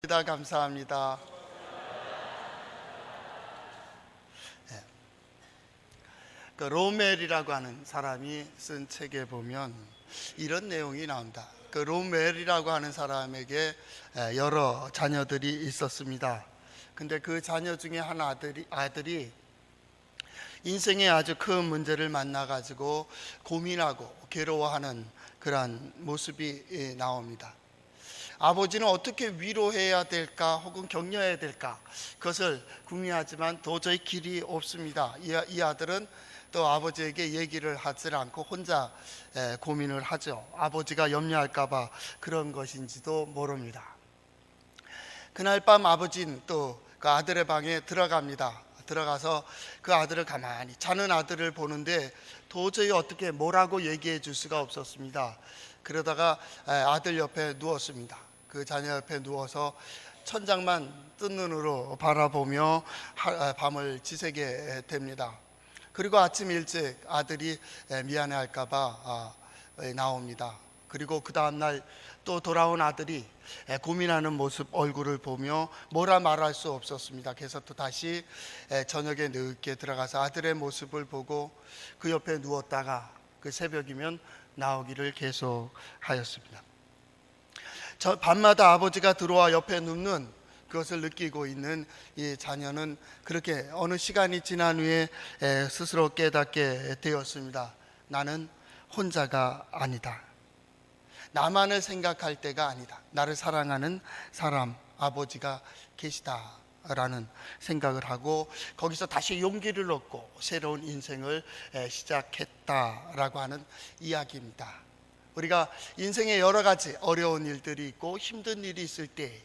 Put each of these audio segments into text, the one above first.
기쁘다 감사합니다. 그 로멜이라고 하는 사람이 쓴 책에 보면 이런 내용이 나온다. 그 로멜이라고 하는 사람에게 여러 자녀들이 있었습니다. 근데 그 자녀 중에 한 아들이 인생에 아주 큰 문제를 만나가지고 고민하고 괴로워하는 그러한 모습이 나옵니다. 아버지는 어떻게 위로해야 될까 혹은 격려해야 될까 그것을 궁리하지만 도저히 길이 없습니다. 이 아들은 또 아버지에게 얘기를 하지 않고 혼자 고민을 하죠. 아버지가 염려할까 봐 그런 것인지도 모릅니다. 그날 밤 아버지는 또 그 아들의 방에 들어갑니다. 들어가서 그 아들을 가만히 자는 아들을 보는데 도저히 어떻게 뭐라고 얘기해 줄 수가 없었습니다. 그러다가 아들 옆에 누웠습니다. 그 자녀 옆에 누워서 천장만 뜬 눈으로 바라보며 밤을 지새게 됩니다. 그리고 아침 일찍 아들이 미안해할까 봐 나옵니다. 그리고 그 다음날 또 돌아온 아들이 고민하는 모습 얼굴을 보며 뭐라 말할 수 없었습니다. 그래서 또 다시 저녁에 늦게 들어가서 아들의 모습을 보고 그 옆에 누웠다가 그 새벽이면 나오기를 계속하였습니다. 밤마다 아버지가 들어와 옆에 눕는 그것을 느끼고 있는 이 자녀는 그렇게 어느 시간이 지난 후에 스스로 깨닫게 되었습니다. 나는 혼자가 아니다. 나만을 생각할 때가 아니다. 나를 사랑하는 사람, 아버지가 계시다라는 생각을 하고 거기서 다시 용기를 얻고 새로운 인생을 시작했다라고 하는 이야기입니다. 우리가 인생에 여러 가지 어려운 일들이 있고 힘든 일이 있을 때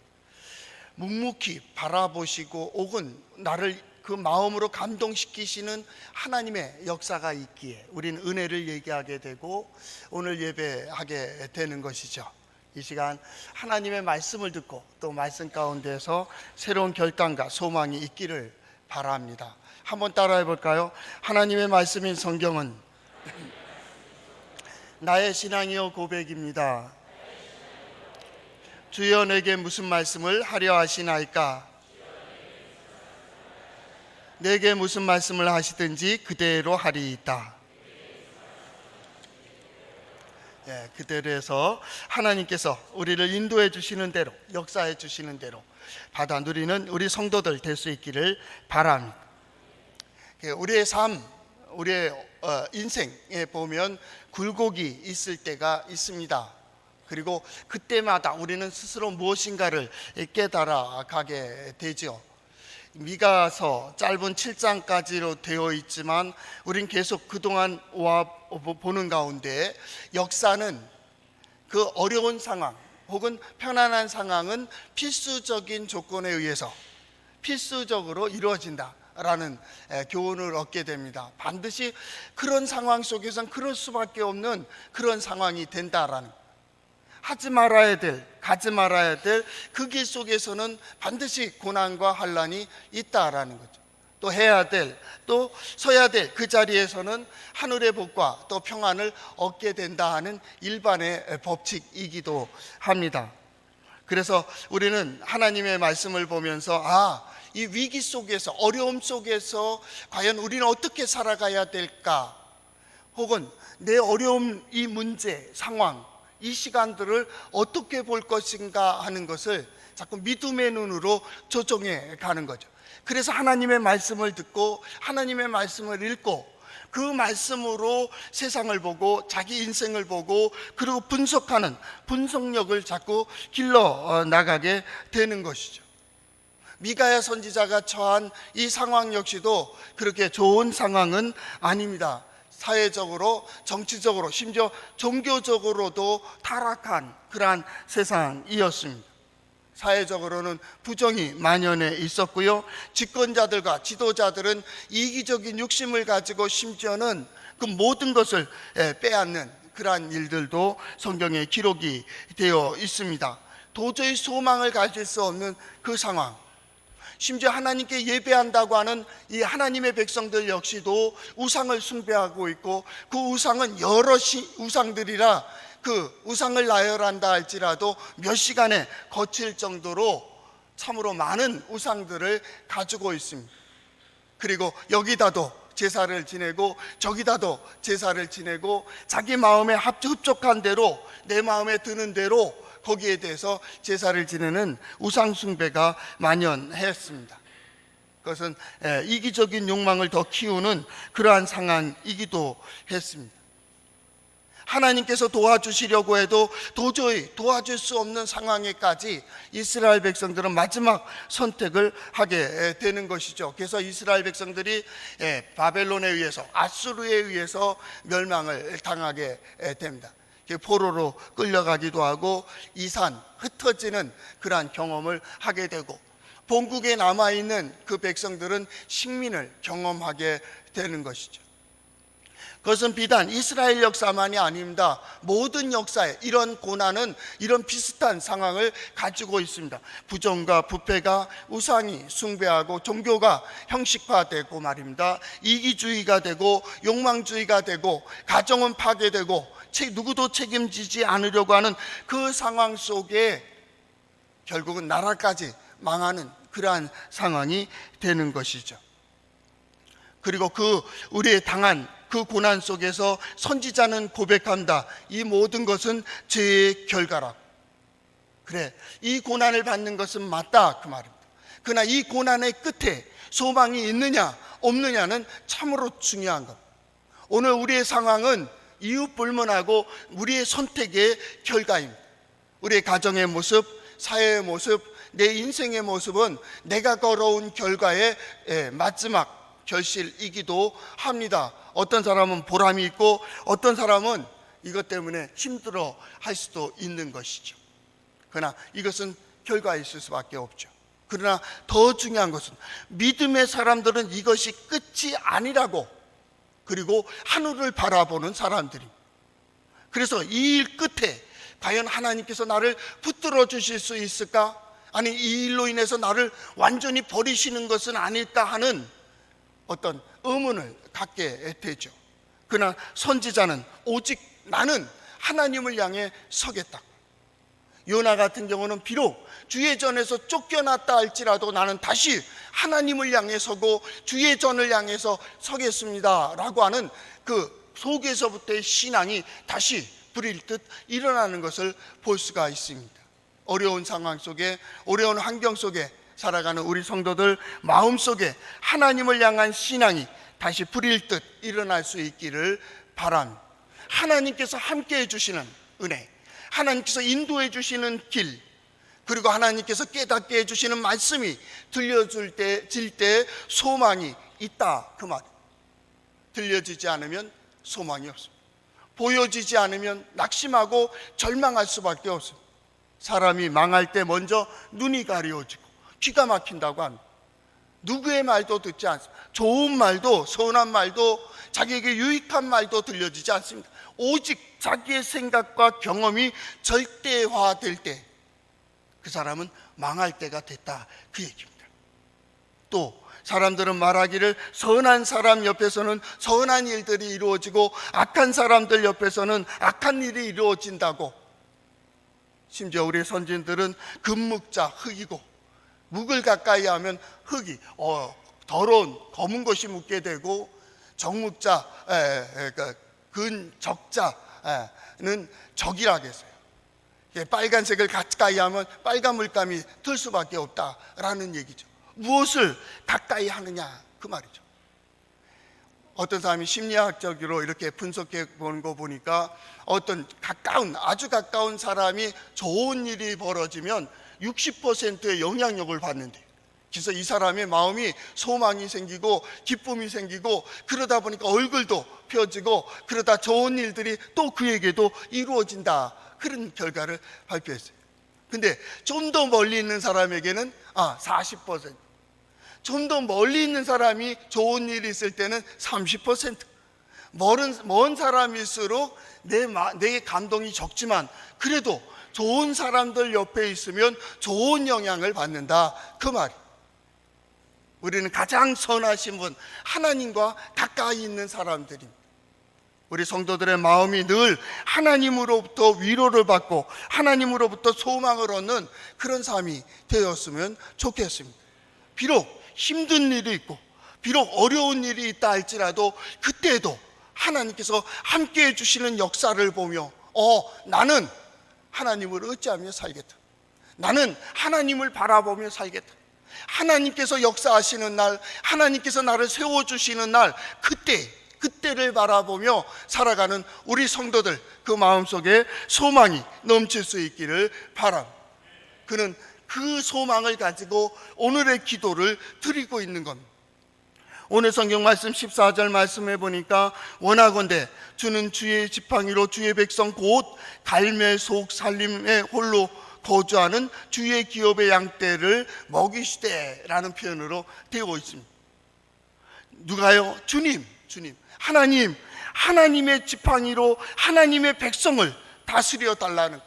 묵묵히 바라보시고 혹은 나를 그 마음으로 감동시키시는 하나님의 역사가 있기에 우리는 은혜를 얘기하게 되고 오늘 예배하게 되는 것이죠. 이 시간 하나님의 말씀을 듣고 또 말씀 가운데서 새로운 결단과 소망이 있기를 바랍니다. 한번 따라해 볼까요? 하나님의 말씀인 성경은 나의 신앙이요 고백입니다. 주여 내게 무슨 말씀을 하려 하시나이까? 내게 무슨 말씀을 하시든지 그대로 하리이다. 그대로 해서 하나님께서 우리를 인도해 주시는 대로 역사해 주시는 대로 받아 누리는 우리 성도들 될 수 있기를 바랍니다. 우리의 삶, 우리의 인생에 보면 굴곡이 있을 때가 있습니다. 그리고 그때마다 우리는 스스로 무엇인가를 깨달아 가게 되죠. 미가서 짧은 7장까지로 되어 있지만 우린 계속 그동안 보는 가운데 역사는 그 어려운 상황 혹은 편안한 상황은 필수적인 조건에 의해서 필수적으로 이루어진다라는 교훈을 얻게 됩니다. 반드시 그런 상황 속에서는 그럴 수밖에 없는 그런 상황이 된다라는, 하지 말아야 될, 가지 말아야 될 그 길 속에서는 반드시 고난과 환난이 있다라는 거죠. 또 해야 될, 또 서야 될 그 자리에서는 하늘의 복과 또 평안을 얻게 된다 하는 일반의 법칙이기도 합니다. 그래서 우리는 하나님의 말씀을 보면서 이 위기 속에서, 어려움 속에서 과연 우리는 어떻게 살아가야 될까? 혹은 내 어려움, 이 문제, 상황, 이 시간들을 어떻게 볼 것인가 하는 것을 자꾸 믿음의 눈으로 조정해 가는 거죠. 그래서 하나님의 말씀을 듣고 하나님의 말씀을 읽고 그 말씀으로 세상을 보고 자기 인생을 보고 그리고 분석하는 분석력을 자꾸 길러 나가게 되는 것이죠. 미가야 선지자가 처한 이 상황 역시도 그렇게 좋은 상황은 아닙니다. 사회적으로, 정치적으로, 심지어 종교적으로도 타락한 그러한 세상이었습니다. 사회적으로는 부정이 만연해 있었고요, 집권자들과 지도자들은 이기적인 욕심을 가지고 심지어는 그 모든 것을 빼앗는 그러한 일들도 성경에 기록이 되어 있습니다. 도저히 소망을 가질 수 없는 그 상황, 심지어 하나님께 예배한다고 하는 이 하나님의 백성들 역시도 우상을 숭배하고 있고 그 우상은 여러 우상들이라 그 우상을 나열한다 할지라도 몇 시간에 거칠 정도로 참으로 많은 우상들을 가지고 있습니다. 그리고 여기다도 제사를 지내고 저기다도 제사를 지내고 자기 마음에 흡족한 대로, 내 마음에 드는 대로 거기에 대해서 제사를 지내는 우상 숭배가 만연했습니다. 그것은 이기적인 욕망을 더 키우는 그러한 상황이기도 했습니다. 하나님께서 도와주시려고 해도 도저히 도와줄 수 없는 상황에까지 이스라엘 백성들은 마지막 선택을 하게 되는 것이죠. 그래서 이스라엘 백성들이 바벨론에 의해서, 아수르에 의해서 멸망을 당하게 됩니다. 포로로 끌려가기도 하고 이산, 흩어지는 그러한 경험을 하게 되고, 본국에 남아있는 그 백성들은 식민을 경험하게 되는 것이죠. 그것은 비단 이스라엘 역사만이 아닙니다. 모든 역사에 이런 고난은 이런 비슷한 상황을 가지고 있습니다. 부정과 부패가 우상이 숭배하고 종교가 형식화되고 말입니다. 이기주의가 되고 욕망주의가 되고 가정은 파괴되고 누구도 책임지지 않으려고 하는 그 상황 속에 결국은 나라까지 망하는 그러한 상황이 되는 것이죠. 그리고 우리의 당한 그 고난 속에서 선지자는 고백한다. 이 모든 것은 죄의 결과라고. 그래, 이 고난을 받는 것은 맞다, 그 말입니다. 그러나 이 고난의 끝에 소망이 있느냐 없느냐는 참으로 중요한 것. 오늘 우리의 상황은 이유불문하고 우리의 선택의 결과입니다. 우리의 가정의 모습, 사회의 모습, 내 인생의 모습은 내가 걸어온 결과의 마지막 결실이기도 합니다. 어떤 사람은 보람이 있고 어떤 사람은 이것 때문에 힘들어 할 수도 있는 것이죠. 그러나 이것은 결과가 있을 수밖에 없죠. 그러나 더 중요한 것은 믿음의 사람들은 이것이 끝이 아니라고, 그리고 하늘을 바라보는 사람들입니다. 그래서 이 일 끝에 과연 하나님께서 나를 붙들어 주실 수 있을까? 아니, 이 일로 인해서 나를 완전히 버리시는 것은 아닐까 하는 어떤 의문을 갖게 되죠. 그러나 선지자는 오직 나는 하나님을 향해 서겠다. 요나 같은 경우는 비록 주의 전에서 쫓겨났다 할지라도 나는 다시 하나님을 향해 서고 주의 전을 향해서 서겠습니다 라고 하는 그 속에서부터의 신앙이 다시 불일 듯 일어나는 것을 볼 수가 있습니다. 어려운 상황 속에, 어려운 환경 속에 살아가는 우리 성도들 마음속에 하나님을 향한 신앙이 다시 불일 듯 일어날 수 있기를 바랍니다. 하나님께서 함께 해주시는 은혜, 하나님께서 인도해 주시는 길, 그리고 하나님께서 깨닫게 해주시는 말씀이 들려질 때 소망이 있다, 그 말. 들려지지 않으면 소망이 없습니다. 보여지지 않으면 낙심하고 절망할 수밖에 없습니다. 사람이 망할 때 먼저 눈이 가려워지고 기가 막힌다고 합니다. 누구의 말도 듣지 않습니다. 좋은 말도, 선한 말도, 자기에게 유익한 말도 들려지지 않습니다. 오직 자기의 생각과 경험이 절대화될 때 그 사람은 망할 때가 됐다, 그 얘기입니다. 또 사람들은 말하기를 선한 사람 옆에서는 선한 일들이 이루어지고 악한 사람들 옆에서는 악한 일이 이루어진다고. 심지어 우리 선진들은 금묵자, 흙이고 묵을 가까이 하면 흙이 더러운 검은 것이 묻게 되고, 적묵자, 근적자는 적이라고 했어요. 빨간색을 가까이 하면 빨간 물감이 들 수밖에 없다라는 얘기죠. 무엇을 가까이 하느냐, 그 말이죠. 어떤 사람이 심리학적으로 이렇게 분석해 보는 거 보니까 어떤 아주 가까운 사람이 좋은 일이 벌어지면 60%의 영향력을 받는데, 그래서 이 사람의 마음이 소망이 생기고 기쁨이 생기고 그러다 보니까 얼굴도 펴지고 그러다 좋은 일들이 또 그에게도 이루어진다, 그런 결과를 발표했어요. 근데 좀 더 멀리 있는 사람에게는 40%, 좀 더 멀리 있는 사람이 좋은 일이 있을 때는 30%, 먼 사람일수록 내 감동이 적지만 그래도 좋은 사람들 옆에 있으면 좋은 영향을 받는다, 그 말이에요. 우리는 가장 선하신 분, 하나님과 가까이 있는 사람들입니다. 우리 성도들의 마음이 늘 하나님으로부터 위로를 받고 하나님으로부터 소망을 얻는 그런 삶이 되었으면 좋겠습니다. 비록 힘든 일이 있고 비록 어려운 일이 있다 할지라도 그때도 하나님께서 함께해 주시는 역사를 보며 나는 하나님을 의지하며 살겠다. 나는 하나님을 바라보며 살겠다. 하나님께서 역사하시는 날, 하나님께서 나를 세워주시는 날, 그때를 바라보며 살아가는 우리 성도들, 그 마음속에 소망이 넘칠 수 있기를 바랍니다. 그는 그 소망을 가지고 오늘의 기도를 드리고 있는 겁니다. 오늘 성경 말씀 14절 말씀해 보니까 원하건대 주는 주의 지팡이로 주의 백성 곧 갈매 속 살림에 홀로 거주하는 주의 기업의 양떼를 먹이시되 라는 표현으로 되어 있습니다. 누가요? 주님 하나님, 하나님의 지팡이로 하나님의 백성을 다스려 달라는 것.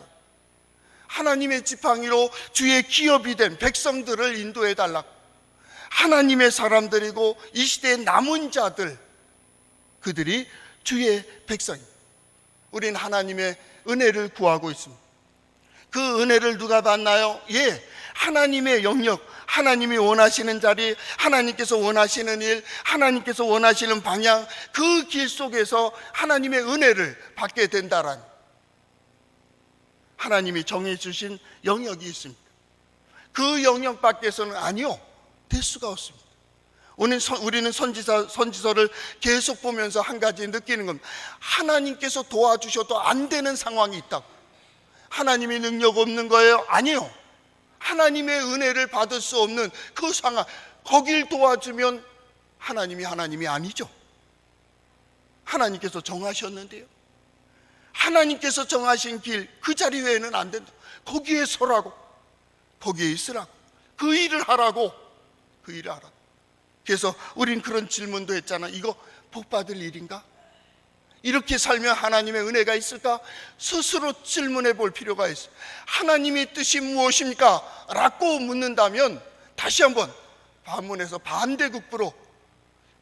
하나님의 지팡이로 주의 기업이 된 백성들을 인도해 달라고. 하나님의 사람들이고 이 시대의 남은 자들, 그들이 주의 백성입니다. 우리는 하나님의 은혜를 구하고 있습니다. 그 은혜를 누가 받나요? 하나님의 영역, 하나님이 원하시는 자리, 하나님께서 원하시는 일, 하나님께서 원하시는 방향, 그 길 속에서 하나님의 은혜를 받게 된다라는, 하나님이 정해 주신 영역이 있습니다. 그 영역 밖에서는 될 수가 없습니다. 우리는 선지서를 계속 보면서 한 가지 느끼는 겁니다. 하나님께서 도와주셔도 안 되는 상황이 있다고. 하나님이 능력 없는 거예요? 아니요. 하나님의 은혜를 받을 수 없는 그 상황, 거길 도와주면 하나님이 아니죠. 하나님께서 정하셨는데요. 하나님께서 정하신 길, 그 자리 외에는 안 된다. 거기에 서라고, 거기에 있으라고, 그 일을 하라고. 그래서 우린 그런 질문도 했잖아. 이거 복 받을 일인가? 이렇게 살면 하나님의 은혜가 있을까? 스스로 질문해 볼 필요가 있어요. 하나님의 뜻이 무엇입니까? 라고 묻는다면 다시 한번 반문해서 반대급부로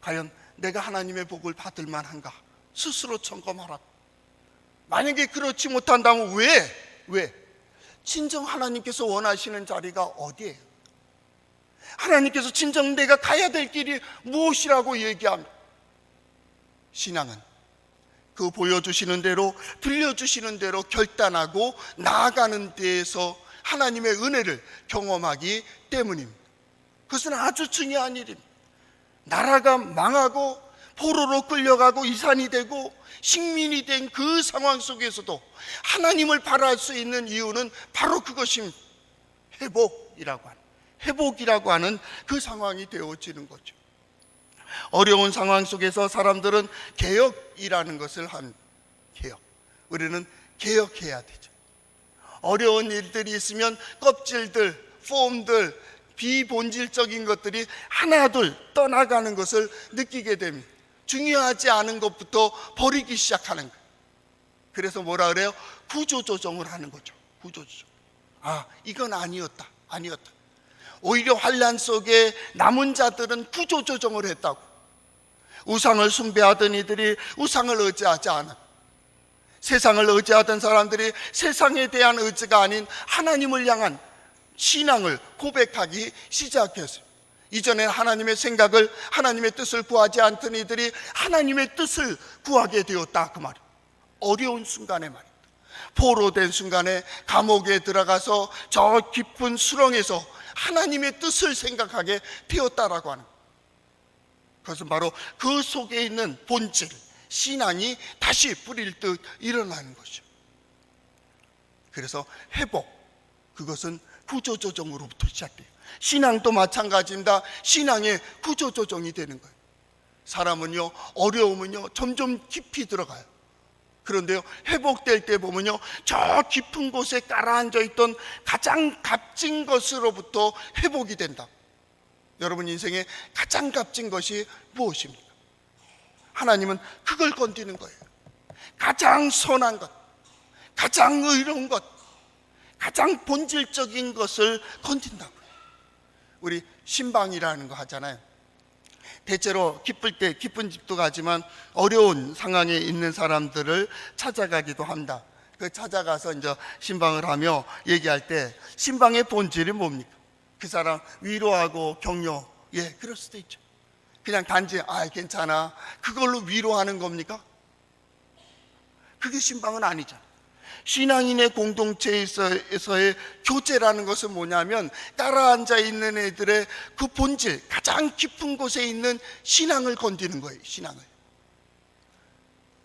과연 내가 하나님의 복을 받을 만한가? 스스로 점검하라. 만약에 그렇지 못한다면 왜? 진정 하나님께서 원하시는 자리가 어디예요? 하나님께서 진정 내가 가야 될 길이 무엇이라고 얘기합니다. 신앙은 그 보여주시는 대로, 들려주시는 대로 결단하고 나아가는 데에서 하나님의 은혜를 경험하기 때문입니다. 그것은 아주 중요한 일입니다. 나라가 망하고 포로로 끌려가고 이산이 되고 식민이 된 그 상황 속에서도 하나님을 바라볼 수 있는 이유는 바로 그것입니다. 회복이라고 하는 그 상황이 되어지는 거죠. 어려운 상황 속에서 사람들은 개혁이라는 것을 합니다. 우리는 개혁해야 되죠. 어려운 일들이 있으면 껍질들, 폼들, 비본질적인 것들이 하나둘 떠나가는 것을 느끼게 됩니다. 중요하지 않은 것부터 버리기 시작하는 거예요. 그래서 뭐라 그래요? 구조조정을 하는 거죠. 구조조정. 이건 아니었다. 오히려 환난 속에 남은 자들은 구조조정을 했다고. 우상을 숭배하던 이들이 우상을 의지하지 않아. 세상을 의지하던 사람들이 세상에 대한 의지가 아닌 하나님을 향한 신앙을 고백하기 시작했어요. 이전엔 하나님의 생각을, 하나님의 뜻을 구하지 않던 이들이 하나님의 뜻을 구하게 되었다, 그 말이에요. 어려운 순간에 말입니다. 포로된 순간에 감옥에 들어가서 저 깊은 수렁에서 하나님의 뜻을 생각하게 되었다라고 하는, 그것은 바로 그 속에 있는 본질, 신앙이 다시 뿌릴 듯 일어나는 거죠. 그래서 회복, 그것은 구조조정으로부터 시작돼요. 신앙도 마찬가지입니다. 신앙의 구조조정이 되는 거예요. 사람은요, 어려우면요 점점 깊이 들어가요. 그런데요, 회복될 때 보면요, 저 깊은 곳에 깔아앉아 있던 가장 값진 것으로부터 회복이 된다. 여러분 인생에 가장 값진 것이 무엇입니까? 하나님은 그걸 건드리는 거예요. 가장 선한 것, 가장 의로운 것, 가장 본질적인 것을 건든다고요. 우리 신방이라는 거 하잖아요. 대체로 기쁠 때 기쁜 집도 가지만 어려운 상황에 있는 사람들을 찾아가기도 합니다. 그 찾아가서 이제 신방을 하며 얘기할 때 신방의 본질이 뭡니까? 그 사람 위로하고 격려, 그럴 수도 있죠. 그냥 단지 괜찮아 그걸로 위로하는 겁니까? 그게 신방은 아니잖아. 신앙인의 공동체에서의 교제라는 것은 뭐냐면 따라앉아 있는 애들의 그 본질, 가장 깊은 곳에 있는 신앙을 건드는 거예요. 신앙을.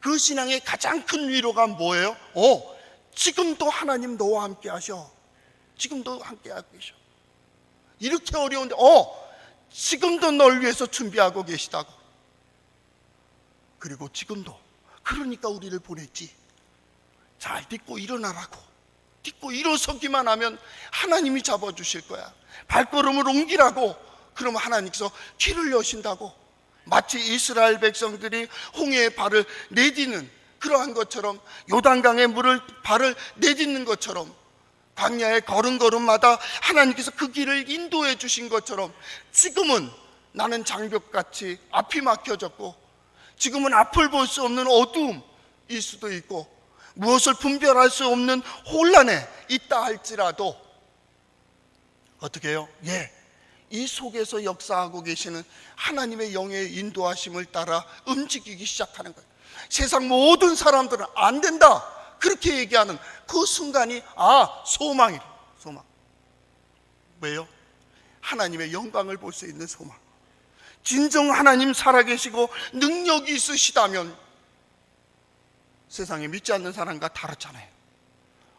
그 신앙의 가장 큰 위로가 뭐예요? 지금도 하나님 너와 함께 하셔. 지금도 함께 하고 계셔. 이렇게 어려운데 지금도 널 위해서 준비하고 계시다고. 그리고 지금도 그러니까 우리를 보냈지. 잘 딛고 일어나라고. 딛고 일어서기만 하면 하나님이 잡아주실 거야. 발걸음을 옮기라고. 그러면 하나님께서 길을 여신다고. 마치 이스라엘 백성들이 홍해의 발을 내딛는 그러한 것처럼, 요단강의 발을 내딛는 것처럼, 광야의 걸음걸음마다 하나님께서 그 길을 인도해 주신 것처럼 지금은 나는 장벽같이 앞이 막혀졌고, 지금은 앞을 볼 수 없는 어두움일 수도 있고, 무엇을 분별할 수 없는 혼란에 있다 할지라도 어떻게 해요? 이 속에서 역사하고 계시는 하나님의 영의 인도하심을 따라 움직이기 시작하는 거예요. 세상 모든 사람들은 안 된다 그렇게 얘기하는 그 순간이 소망이래. 소망. 왜요? 하나님의 영광을 볼 수 있는 소망. 진정 하나님 살아계시고 능력이 있으시다면 세상에 믿지 않는 사람과 다르잖아요.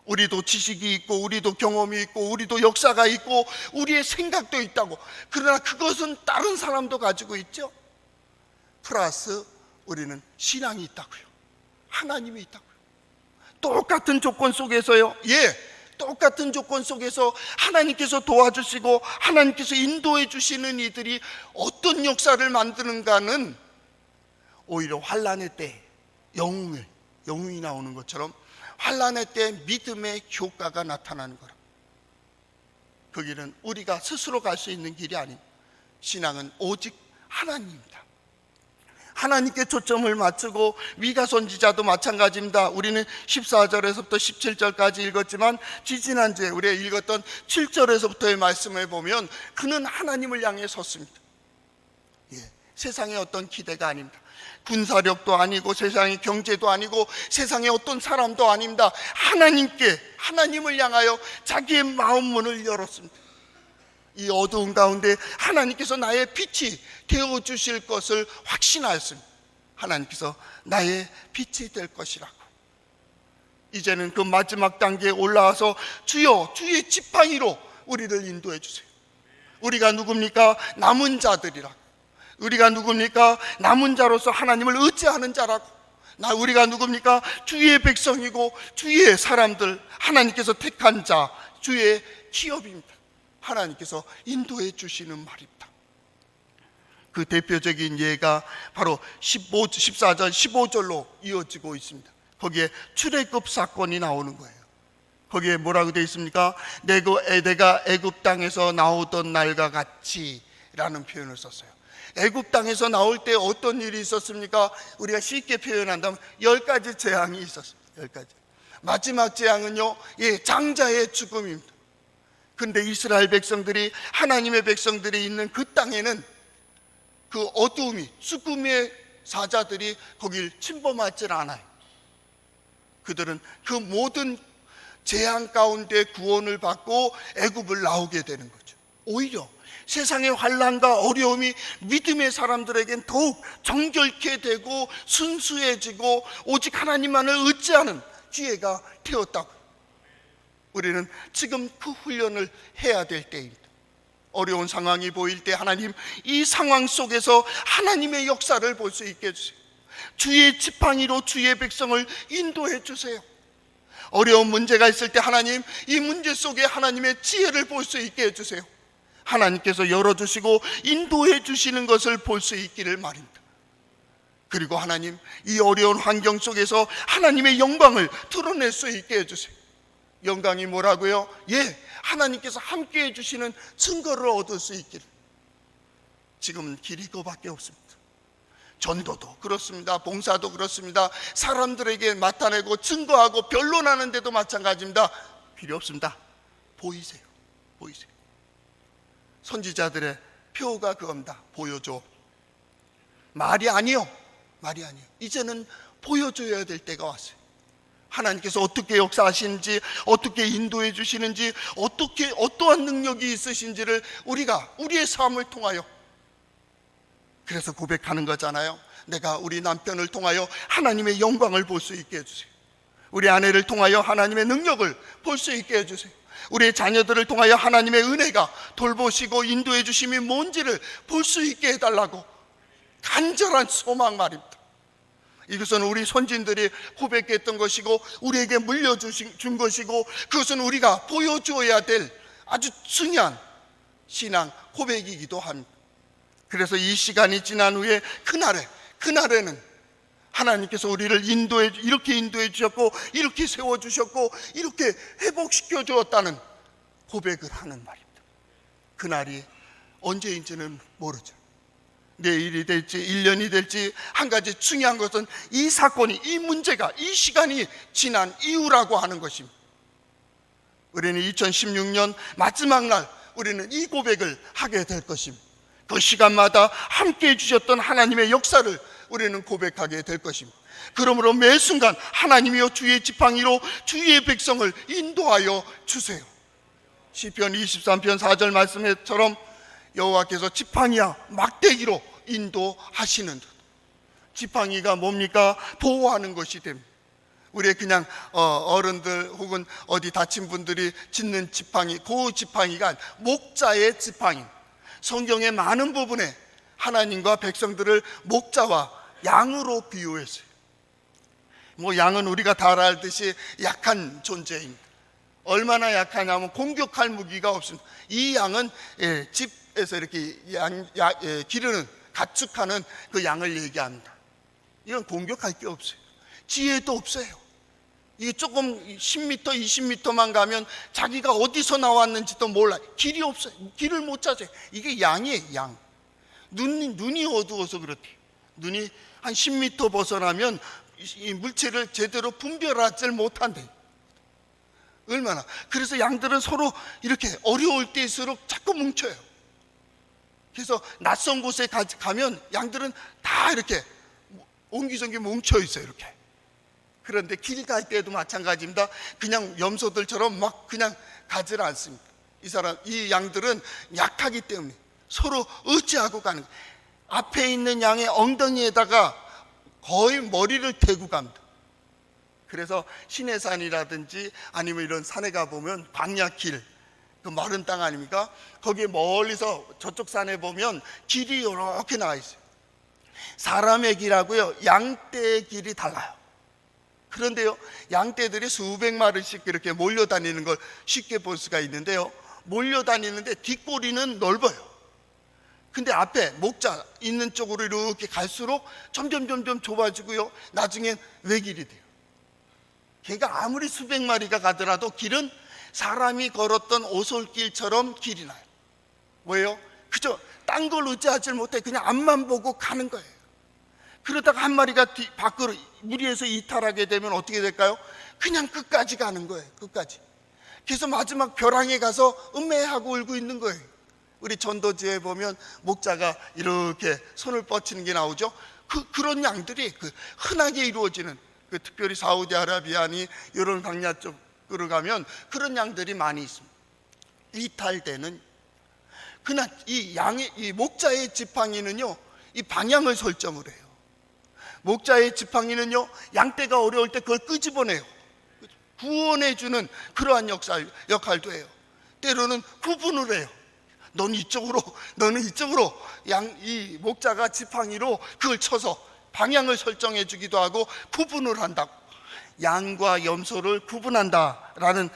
우리도 지식이 있고 우리도 경험이 있고 우리도 역사가 있고 우리의 생각도 있다고. 그러나 그것은 다른 사람도 가지고 있죠. 플러스 우리는 신앙이 있다고요. 하나님이 있다고요. 똑같은 조건 속에서요. 똑같은 조건 속에서 하나님께서 도와주시고 하나님께서 인도해 주시는 이들이 어떤 역사를 만드는가는 오히려 환난의 때 영웅이 나오는 것처럼 환난의 때 믿음의 효과가 나타나는 거라. 그 길은 우리가 스스로 갈 수 있는 길이 아닙니다. 신앙은 오직 하나님입니다. 하나님께 초점을 맞추고, 미가 선지자도 마찬가지입니다. 우리는 14절에서부터 17절까지 읽었지만 지지난주에 우리가 읽었던 7절에서부터의 말씀을 보면 그는 하나님을 향해 섰습니다. 세상의 어떤 기대가 아닙니다. 군사력도 아니고 세상의 경제도 아니고 세상의 어떤 사람도 아닙니다. 하나님을 향하여 자기의 마음 문을 열었습니다. 이 어두운 가운데 하나님께서 나의 빛이 되어주실 것을 확신하였습니다. 하나님께서 나의 빛이 될 것이라고. 이제는 그 마지막 단계에 올라와서 주여 주의 지팡이로 우리를 인도해 주세요. 우리가 누굽니까? 남은 자들이라고. 우리가 누굽니까? 남은 자로서 하나님을 의지하는 자라고. 우리가 누굽니까? 주의 백성이고 주의 사람들, 하나님께서 택한 자, 주의 기업입니다. 하나님께서 인도해 주시는 말입니다. 그 대표적인 예가 바로 14절, 15절로 이어지고 있습니다. 거기에 출애굽 사건이 나오는 거예요. 거기에 뭐라고 되어 있습니까? 내가 애굽 땅에서 나오던 날과 같이 라는 표현을 썼어요. 애굽 땅에서 나올 때 어떤 일이 있었습니까? 우리가 쉽게 표현한다면 10가지 재앙이 있었습니다. 10가지. 마지막 재앙은요, 장자의 죽음입니다. 근데 이스라엘 백성들이, 하나님의 백성들이 있는 그 땅에는 그 어두움이, 죽음의 사자들이 거길 침범하지 않아요. 그들은 그 모든 재앙 가운데 구원을 받고 애굽을 나오게 되는 거죠. 오히려 세상의 환난과 어려움이 믿음의 사람들에겐 더욱 정결케 되고 순수해지고 오직 하나님만을 의지하는 기회가 되었다고. 우리는 지금 그 훈련을 해야 될 때입니다. 어려운 상황이 보일 때 하나님, 이 상황 속에서 하나님의 역사를 볼 수 있게 해주세요. 주의 지팡이로 주의 백성을 인도해 주세요. 어려운 문제가 있을 때 하나님, 이 문제 속에 하나님의 지혜를 볼 수 있게 해주세요. 하나님께서 열어주시고 인도해 주시는 것을 볼 수 있기를 말입니다. 그리고 하나님, 이 어려운 환경 속에서 하나님의 영광을 드러낼 수 있게 해주세요. 영광이 뭐라고요? 하나님께서 함께 해주시는 증거를 얻을 수 있기를. 지금은 길이 그거밖에 없습니다. 전도도 그렇습니다. 봉사도 그렇습니다. 사람들에게 나타내고 증거하고 변론하는데도 마찬가지입니다. 필요 없습니다. 보이세요. 보이세요. 선지자들의 표가 그겁니다. 보여줘. 말이 아니요. 말이 아니요. 이제는 보여줘야 될 때가 왔어요. 하나님께서 어떻게 역사하시는지, 어떻게 인도해 주시는지, 어떠한 능력이 있으신지를 우리가 우리의 삶을 통하여, 그래서 고백하는 거잖아요. 내가 우리 남편을 통하여 하나님의 영광을 볼 수 있게 해주세요. 우리 아내를 통하여 하나님의 능력을 볼 수 있게 해주세요. 우리의 자녀들을 통하여 하나님의 은혜가 돌보시고 인도해 주심이 뭔지를 볼 수 있게 해달라고 간절한 소망 말입니다. 이것은 우리 선진들이 고백했던 것이고 우리에게 물려준 것이고, 그것은 우리가 보여주어야 될 아주 중요한 신앙 고백이기도 합니다. 그래서 이 시간이 지난 후에 그날에는 하나님께서 우리를 이렇게 인도해 주셨고, 이렇게 세워주셨고, 이렇게 회복시켜 주었다는 고백을 하는 말입니다. 그날이 언제인지는 모르죠. 내일이 될지 1년이 될지. 한 가지 중요한 것은 이 사건이, 이 문제가, 이 시간이 지난 이후라고 하는 것입니다. 우리는 2016년 마지막 날 우리는 이 고백을 하게 될 것입니다. 그 시간마다 함께해 주셨던 하나님의 역사를 우리는 고백하게 될 것입니다. 그러므로 매 순간 하나님이여 주의 지팡이로 주의 백성을 인도하여 주세요. 시편 23편 4절 말씀처럼 여호와께서 지팡이와 막대기로 인도하시는 듯. 지팡이가 뭡니까? 보호하는 것이 됩니다. 우리 그냥 어른들 혹은 어디 다친 분들이 짓는 지팡이, 그 지팡이가 목자의 지팡이. 성경의 많은 부분에 하나님과 백성들을 목자와 양으로 비유했어요. 양은 우리가 다 알듯이 약한 존재입니다. 얼마나 약하냐면 공격할 무기가 없습니다. 이 양은 집에서 이렇게 기르는, 가축하는 그 양을 얘기합니다. 이건 공격할 게 없어요. 지혜도 없어요. 이게 조금 10m, 20m만 가면 자기가 어디서 나왔는지도 몰라요. 길이 없어요. 길을 못 찾아요. 이게 양이에요, 양. 눈이 어두워서 그렇대요. 눈이 한 10m 벗어나면 이 물체를 제대로 분별하지 못한대요. 얼마나. 그래서 양들은 서로 이렇게 어려울 때일수록 자꾸 뭉쳐요. 그래서 낯선 곳에 가면 양들은 다 이렇게 옹기종기 뭉쳐 있어요, 이렇게. 그런데 길 갈 때도 마찬가지입니다. 그냥 염소들처럼 막 그냥 가지를 않습니다. 이 양들은 약하기 때문에 서로 의지하고 가는 거예요. 앞에 있는 양의 엉덩이에다가 거의 머리를 대고 갑니다. 그래서 시내산이라든지 아니면 이런 산에 가보면 광야길, 그 마른 땅 아닙니까? 거기에 멀리서 저쪽 산에 보면 길이 이렇게 나와 있어요. 사람의 길하고요, 양떼의 길이 달라요. 그런데요, 양떼들이 수백 마리씩 이렇게 몰려다니는 걸 쉽게 볼 수가 있는데요, 몰려다니는데 뒷꼬리는 넓어요. 근데 앞에 목자 있는 쪽으로 이렇게 갈수록 점점 좁아지고요, 나중엔 외길이 돼요. 그러니까 아무리 수백 마리가 가더라도 길은 사람이 걸었던 오솔길처럼 길이 나요. 왜요? 그저 딴 걸 의지하지 못해 그냥 앞만 보고 가는 거예요. 그러다가 한 마리가 밖으로 무리해서 이탈하게 되면 어떻게 될까요? 그냥 끝까지 가는 거예요. 끝까지. 그래서 마지막 벼랑에 가서 음매하고 울고 있는 거예요. 우리 전도지에 보면 목자가 이렇게 손을 뻗치는 게 나오죠. 그런 양들이 흔하게 이루어지는, 특별히 사우디아라비아니 이런 광야 쪽으로 가면 그런 양들이 많이 있습니다. 이탈되는. 그러나 이 목자의 지팡이는요, 이 방향을 설정을 해요. 목자의 지팡이는요, 양떼가 어려울 때 그걸 끄집어내요. 구원해주는 그러한 역할도 해요. 때로는 구분을 해요. 너는 이쪽으로, 너는 이쪽으로. 이 목자가 지팡이로 그걸 쳐서 방향을 설정해 주기도 하고 구분을 한다고. 양과 염소를 구분한다라는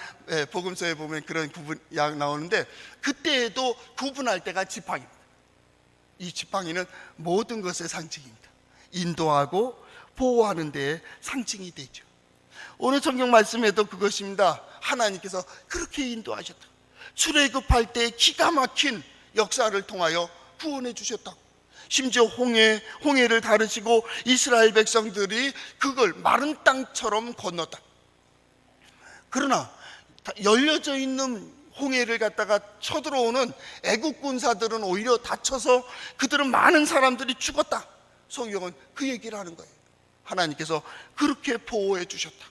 복음서에 보면 그런 양 나오는데, 그때에도 구분할 때가 지팡이입니다. 이 지팡이는 모든 것의 상징입니다. 인도하고 보호하는 데에 상징이 되죠. 오늘 성경 말씀에도 그것입니다. 하나님께서 그렇게 인도하셨다. 출애굽할 때 기가 막힌 역사를 통하여 구원해 주셨다고. 심지어 홍해를 가르시고 이스라엘 백성들이 그걸 마른 땅처럼 건넜다. 그러나 열려져 있는 홍해를 갖다가 쳐들어오는 애국 군사들은 오히려 다쳐서 그들은 많은 사람들이 죽었다. 성경은 그 얘기를 하는 거예요. 하나님께서 그렇게 보호해 주셨다.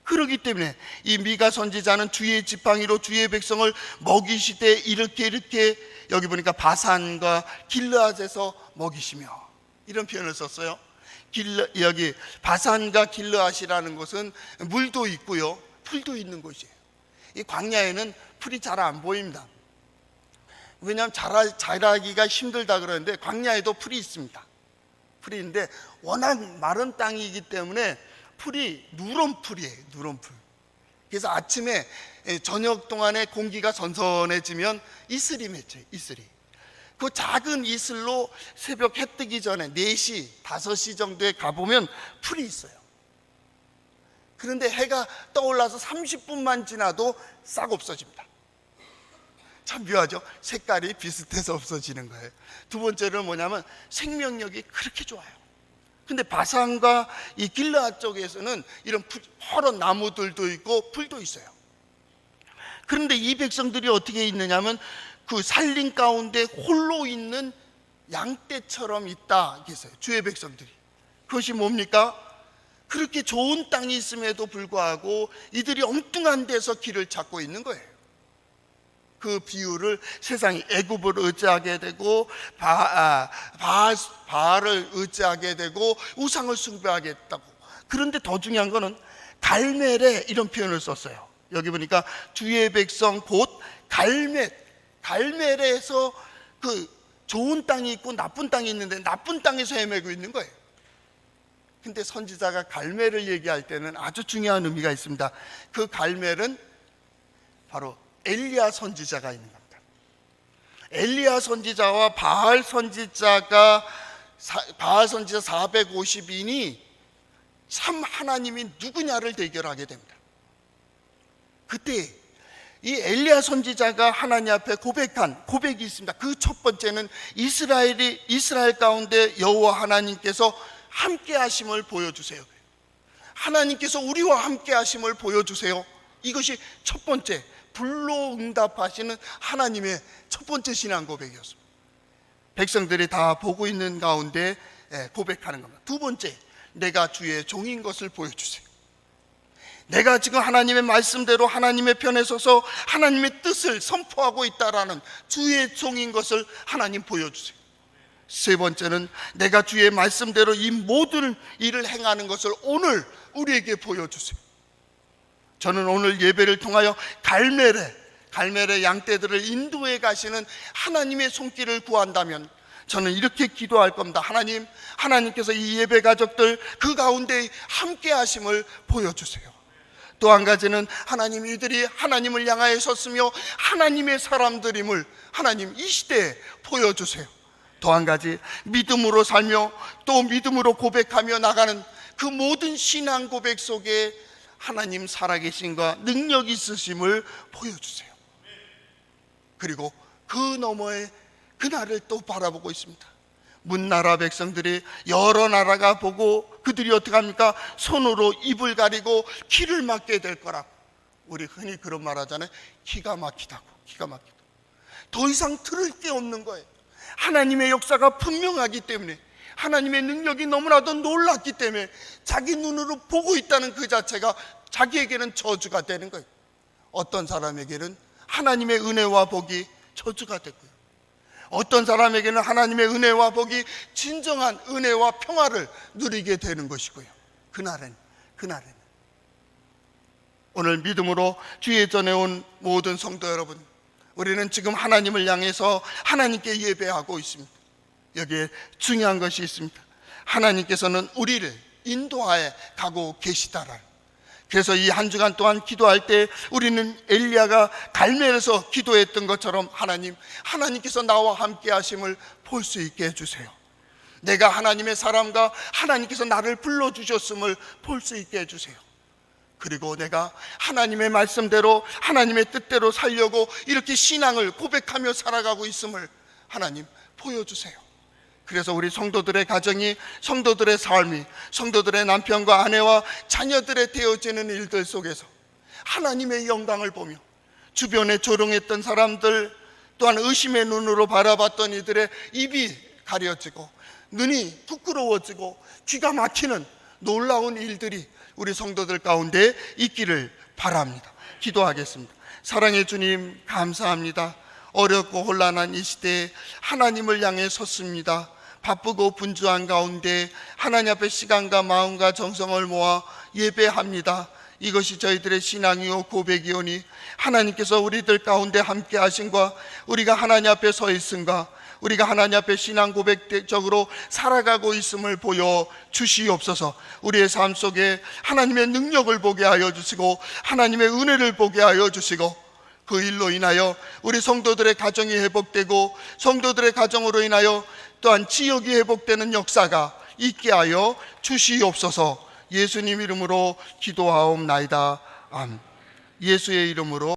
그렇기 때문에 이 미가 선지자는 주의 지팡이로 주의 백성을 먹이시되 이렇게 여기 보니까 바산과 길르앗에서 먹이시며, 이런 표현을 썼어요. 여기 바산과 길르앗이라는 곳은 물도 있고요, 풀도 있는 곳이에요. 이 광야에는 풀이 잘 안 보입니다. 왜냐하면 자라기가 힘들다 그러는데 광야에도 풀이 있습니다. 풀이 있는데 워낙 마른 땅이기 때문에 풀이 누런 풀이에요. 누런 풀. 그래서 아침에 저녁 동안에 공기가 선선해지면 이슬이 맺혀요. 이슬이. 그 작은 이슬로 새벽 해 뜨기 전에 4시, 5시 정도에 가보면 풀이 있어요. 그런데 해가 떠올라서 30분만 지나도 싹 없어집니다. 참 묘하죠? 색깔이 비슷해서 없어지는 거예요. 두 번째는 뭐냐면 생명력이 그렇게 좋아요. 근데 바산과 이 길르앗 쪽에서는 이런 허런 나무들도 있고 풀도 있어요. 그런데 이 백성들이 어떻게 있느냐면 그 산림 가운데 홀로 있는 양떼처럼 있다 했어요. 주의 백성들이. 그것이 뭡니까? 그렇게 좋은 땅이 있음에도 불구하고 이들이 엉뚱한 데서 길을 찾고 있는 거예요. 그 비유를 세상이 애굽을 의지하게 되고 바알을 의지하게 되고 우상을 숭배하게 했다고. 그런데 더 중요한 거는 갈멜에 이런 표현을 썼어요. 여기 보니까 주의 백성 곧 갈멜에서 그 좋은 땅이 있고 나쁜 땅이 있는데 나쁜 땅에서 헤매고 있는 거예요. 근데 선지자가 갈멜을 얘기할 때는 아주 중요한 의미가 있습니다. 그 갈멜은 바로 엘리야 선지자가 있는 겁니다. 엘리야 선지자와 바알 선지자 450인이 참 하나님이 누구냐를 대결하게 됩니다. 그때 이 엘리야 선지자가 하나님 앞에 고백한 고백이 있습니다. 그 첫 번째는 이스라엘 가운데 여호와 하나님께서 함께 하심을 보여주세요. 하나님께서 우리와 함께 하심을 보여주세요. 이것이 첫 번째 불로 응답하시는 하나님의 첫 번째 신앙 고백이었습니다. 백성들이 다 보고 있는 가운데 고백하는 겁니다. 두 번째, 내가 주의 종인 것을 보여주세요. 내가 지금 하나님의 말씀대로 하나님의 편에 서서 하나님의 뜻을 선포하고 있다라는 주의 종인 것을 하나님 보여주세요. 세 번째는 내가 주의 말씀대로 이 모든 일을 행하는 것을 오늘 우리에게 보여주세요. 저는 오늘 예배를 통하여 갈멜의 양떼들을 인도해 가시는 하나님의 손길을 구한다면 저는 이렇게 기도할 겁니다. 하나님께서 이 예배 가족들 그 가운데 함께 하심을 보여주세요. 또 한 가지는 하나님, 이들이 하나님을 향하여 섰으며 하나님의 사람들임을 하나님 이 시대에 보여주세요. 또 한 가지, 믿음으로 살며 또 믿음으로 고백하며 나가는 그 모든 신앙 고백 속에 하나님 살아계신과 능력 있으심을 보여주세요. 그리고 그 너머에 그날을 또 바라보고 있습니다. 문나라 백성들이 여러 나라가 보고 그들이 어떻게 합니까? 손으로 입을 가리고 길을 막게 될 거라고. 우리 흔히 그런 말 하잖아요. 기가 막히다고. 더 이상 들을 게 없는 거예요. 하나님의 역사가 분명하기 때문에, 하나님의 능력이 너무나도 놀랍기 때문에 자기 눈으로 보고 있다는 그 자체가 자기에게는 저주가 되는 거예요. 어떤 사람에게는 하나님의 은혜와 복이 저주가 되고요, 어떤 사람에게는 하나님의 은혜와 복이 진정한 은혜와 평화를 누리게 되는 것이고요. 그날은 오늘 믿음으로 주의 전에 온 모든 성도 여러분, 우리는 지금 하나님을 향해서 하나님께 예배하고 있습니다. 여기에 중요한 것이 있습니다. 하나님께서는 우리를 인도하여 가고 계시다라는. 그래서 이 한 주간 동안 기도할 때 우리는 엘리야가 갈멜에서 기도했던 것처럼 하나님께서 나와 함께 하심을 볼 수 있게 해주세요. 내가 하나님의 사람과 하나님께서 나를 불러주셨음을 볼 수 있게 해주세요. 그리고 내가 하나님의 말씀대로 하나님의 뜻대로 살려고 이렇게 신앙을 고백하며 살아가고 있음을 하나님 보여주세요. 그래서 우리 성도들의 가정이, 성도들의 삶이, 성도들의 남편과 아내와 자녀들의 되어지는 일들 속에서 하나님의 영광을 보며 주변에 조롱했던 사람들, 또한 의심의 눈으로 바라봤던 이들의 입이 가려지고 눈이 부끄러워지고 귀가 막히는 놀라운 일들이 우리 성도들 가운데 있기를 바랍니다. 기도하겠습니다. 사랑의 주님, 감사합니다. 어렵고 혼란한 이 시대에 하나님을 향해 섰습니다. 바쁘고 분주한 가운데 하나님 앞에 시간과 마음과 정성을 모아 예배합니다. 이것이 저희들의 신앙이요 고백이오니 하나님께서 우리들 가운데 함께 하신과 우리가 하나님 앞에 서 있음과 우리가 하나님 앞에 신앙 고백적으로 살아가고 있음을 보여 주시옵소서. 우리의 삶 속에 하나님의 능력을 보게 하여 주시고 하나님의 은혜를 보게 하여 주시고 그 일로 인하여 우리 성도들의 가정이 회복되고 성도들의 가정으로 인하여 또한 지역이 회복되는 역사가 있게 하여 주시옵소서. 예수님 이름으로 기도하옵나이다. 아멘. 예수의 이름으로